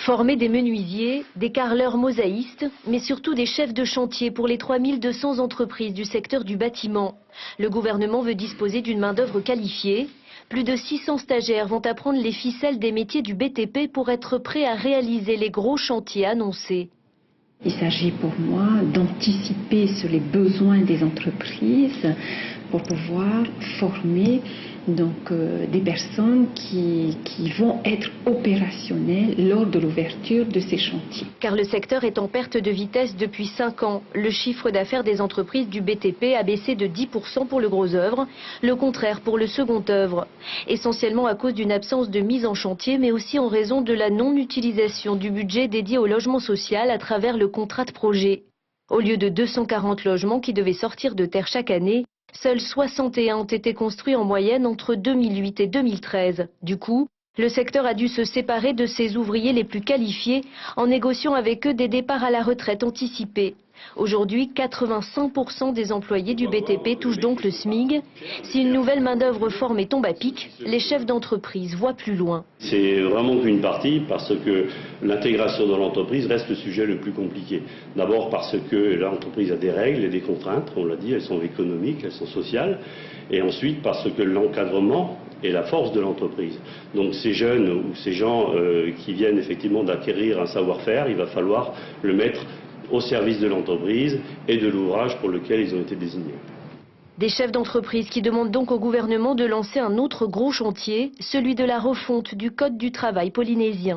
Former des menuisiers, des carreleurs mosaïstes, mais surtout des chefs de chantier pour les 3200 entreprises du secteur du bâtiment. Le gouvernement veut disposer d'une main-d'œuvre qualifiée. Plus de 600 stagiaires vont apprendre les ficelles des métiers du BTP pour être prêts à réaliser les gros chantiers annoncés. Il s'agit pour moi d'anticiper sur les besoins des entreprises pour pouvoir former des personnes qui vont être opérationnelles lors de l'ouverture de ces chantiers. Car le secteur est en perte de vitesse depuis 5 ans. Le chiffre d'affaires des entreprises du BTP a baissé de 10% pour le gros œuvre, le contraire pour le second œuvre. Essentiellement à cause d'une absence de mise en chantier, mais aussi en raison de la non-utilisation du budget dédié au logement social à travers le contrat de projet. Au lieu de 240 logements qui devaient sortir de terre chaque année, seuls 61 ont été construits en moyenne entre 2008 et 2013. Du coup, le secteur a dû se séparer de ses ouvriers les plus qualifiés en négociant avec eux des départs à la retraite anticipés. Aujourd'hui, 85% des employés du BTP touchent donc le SMIG. Si une nouvelle main-d'œuvre formée tombe à pic, les chefs d'entreprise voient plus loin. C'est vraiment qu'une partie parce que l'intégration dans l'entreprise reste le sujet le plus compliqué. D'abord parce que l'entreprise a des règles et des contraintes, on l'a dit, elles sont économiques, elles sont sociales. Et ensuite parce que l'encadrement est la force de l'entreprise. Donc ces jeunes ou ces gens qui viennent effectivement d'acquérir un savoir-faire, il va falloir le mettre au service de l'entreprise et de l'ouvrage pour lequel ils ont été désignés. Des chefs d'entreprise qui demandent donc au gouvernement de lancer un autre gros chantier, celui de la refonte du Code du travail polynésien.